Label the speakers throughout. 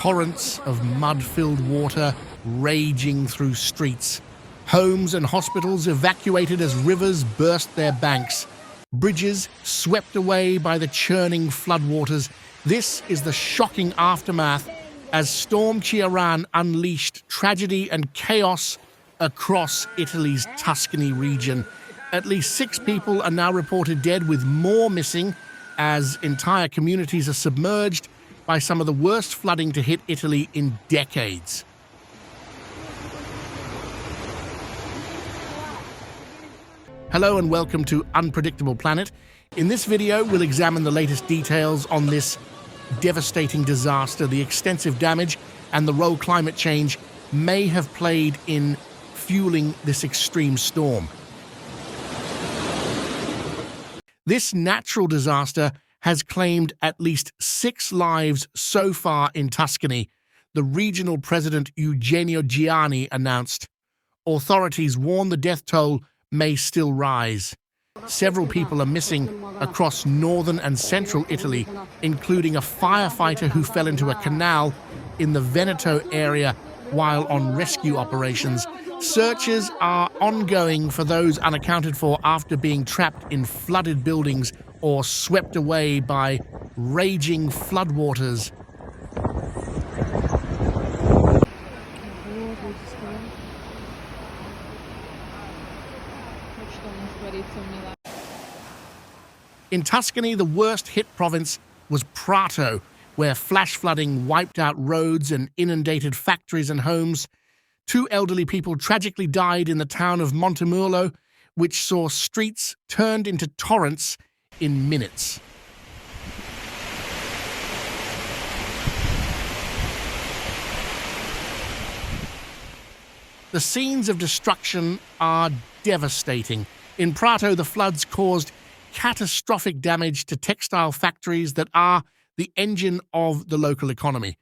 Speaker 1: torrents of mud-filled water raging through streets. Homes and hospitals evacuated as rivers burst their banks. Bridges swept away by the churning floodwaters. This is the shocking aftermath as Storm Ciarán unleashed tragedy and chaos across Italy's Tuscany region. At least 6 people are now reported dead, with more missing as entire communities are submerged by some of the worst flooding to hit Italy in decades. Hello and welcome to Unpredictable Planet. In this video, we'll examine the latest details on this devastating disaster, the extensive damage, and the role climate change may have played in fueling this extreme storm. This natural disaster has claimed at least 6 lives so far in Tuscany, the regional president Eugenio Gianni announced. Authorities warn the death toll may still rise. Several people are missing across northern and central Italy, including a firefighter who fell into a canal in the Veneto area while on rescue operations. Searches are ongoing for those unaccounted for after being trapped in flooded buildings or swept away by raging floodwaters. In Tuscany, the worst hit province was Prato, where flash flooding wiped out roads and inundated factories and homes. 2 elderly people tragically died in the town of Maltempo, which saw streets turned into torrents in minutes. The scenes of destruction are devastating. In Prato, the floods caused catastrophic damage to textile factories that are the engine of the local economy.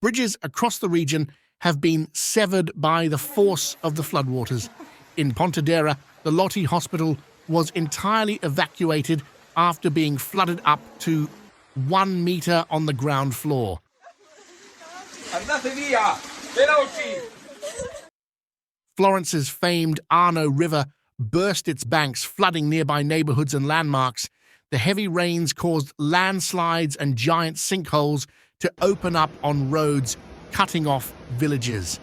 Speaker 1: Bridges across the region have been severed by the force of the floodwaters. In Pontedera, the Loti hospital was entirely evacuated after being flooded up to 1 meter on the ground floor.
Speaker 2: Andate via! Veloci!
Speaker 1: Florence's famed Arno River burst its banks, flooding nearby neighborhoods and landmarks. The heavy rains caused landslides and giant sinkholes to open up on roads, cutting off villages.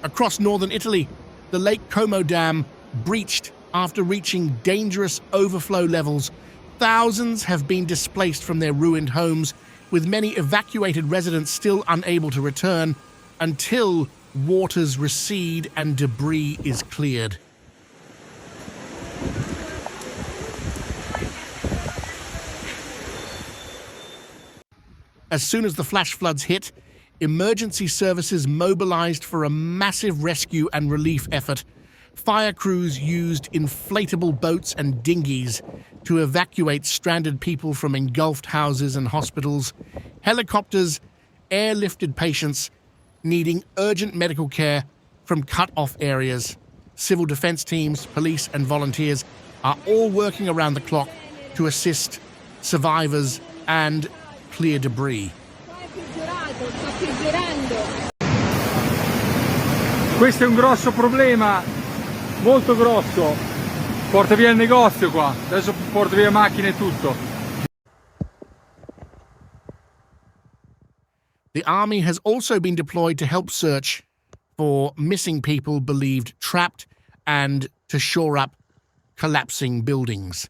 Speaker 1: Across northern Italy, the Lake Como Dam breached after reaching dangerous overflow levels. Thousands have been displaced from their ruined homes, with many evacuated residents still unable to return until waters recede and debris is cleared. As soon as the flash floods hit, emergency services mobilized for a massive rescue and relief effort. Fire crews used inflatable boats and dinghies to evacuate stranded people from engulfed houses and hospitals. Helicopters airlifted patients needing urgent medical care from cut-off areas. Civil defense teams, police, and volunteers are all working around the clock to assist survivors and clear debris.
Speaker 3: Questo è un grosso problema, molto grosso. Porta via il negozio qua, adesso porta via macchine e tutto.
Speaker 1: The army has also been deployed to help search for missing people believed trapped and to shore up collapsing buildings.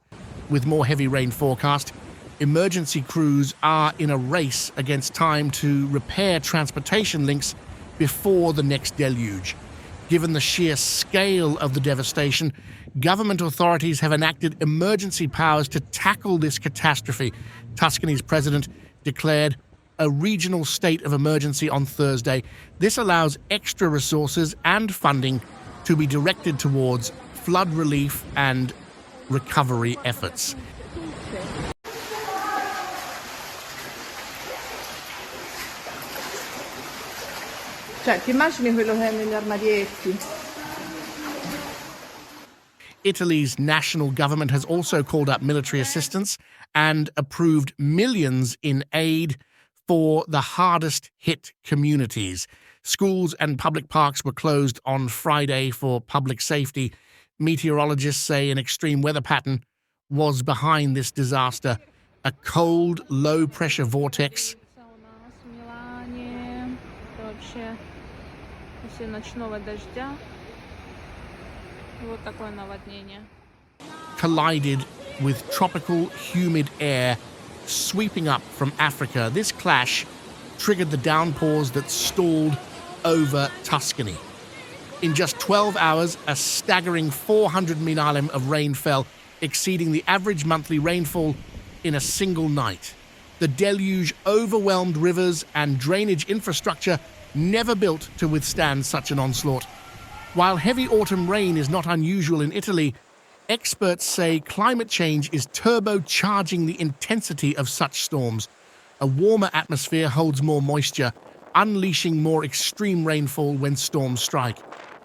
Speaker 1: With more heavy rain forecast, emergency crews are in a race against time to repair transportation links before the next deluge. Given the sheer scale of the devastation, government authorities have enacted emergency powers to tackle this catastrophe. Tuscany's president declared a regional state of emergency on Thursday. This allows extra resources and funding to be directed towards flood relief and recovery efforts.
Speaker 4: Cioè, ti immagini quello che è negli armadietti?
Speaker 1: Italy's national government has also called up military assistance and approved millions in aid for the hardest hit communities. Schools and public parks were closed on Friday for public safety. Meteorologists say an extreme weather pattern was behind this disaster. A cold, low-pressure vortex collided with tropical, humid air sweeping up from Africa. This clash triggered the downpours that stalled over Tuscany. In just 12 hours, a staggering 400 mm of rain fell, exceeding the average monthly rainfall in a single night. The deluge overwhelmed rivers and drainage infrastructure never built to withstand such an onslaught. While heavy autumn rain is not unusual in Italy, experts say climate change is turbocharging the intensity of such storms. A warmer atmosphere holds more moisture, unleashing more extreme rainfall when storms strike.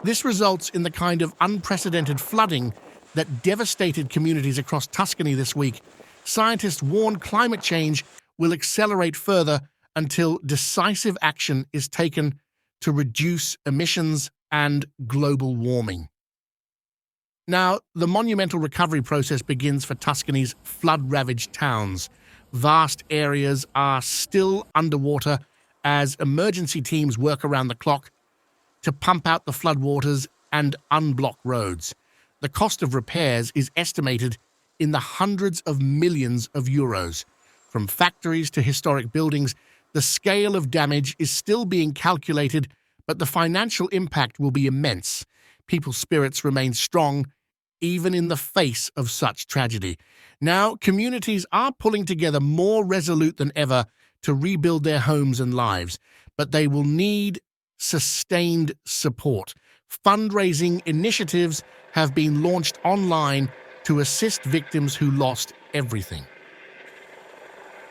Speaker 1: This results in the kind of unprecedented flooding that devastated communities across Tuscany this week. Scientists warn climate change will accelerate further until decisive action is taken to reduce emissions and global warming. Now, the monumental recovery process begins for Tuscany's flood-ravaged towns. Vast areas are still underwater as emergency teams work around the clock to pump out the floodwaters and unblock roads. The cost of repairs is estimated in the hundreds of millions of euros. From factories to historic buildings, the scale of damage is still being calculated, but the financial impact will be immense. People's spirits remain strong, even in the face of such tragedy. Now, communities are pulling together more resolute than ever to rebuild their homes and lives, but they will need sustained support. Fundraising initiatives have been launched online to assist victims who lost everything.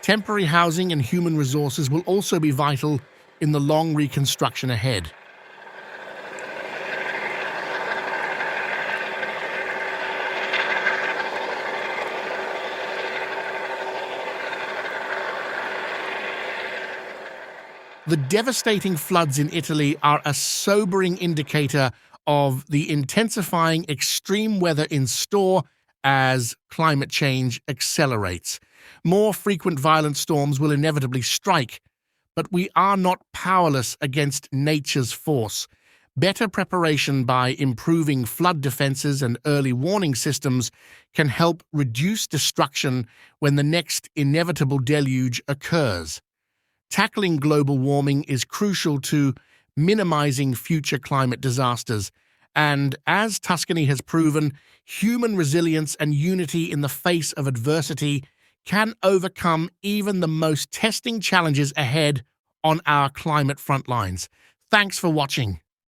Speaker 1: Temporary housing and human resources will also be vital in the long reconstruction ahead. The devastating floods in Italy are a sobering indicator of the intensifying extreme weather in store as climate change accelerates. More frequent violent storms will inevitably strike, but we are not powerless against nature's force. Better preparation by improving flood defenses and early warning systems can help reduce destruction when the next inevitable deluge occurs. Tackling global warming is crucial to minimizing future climate disasters, and as Tuscany has proven, human resilience and unity in the face of adversity can overcome even the most testing challenges ahead on our climate front lines. Thanks for watching.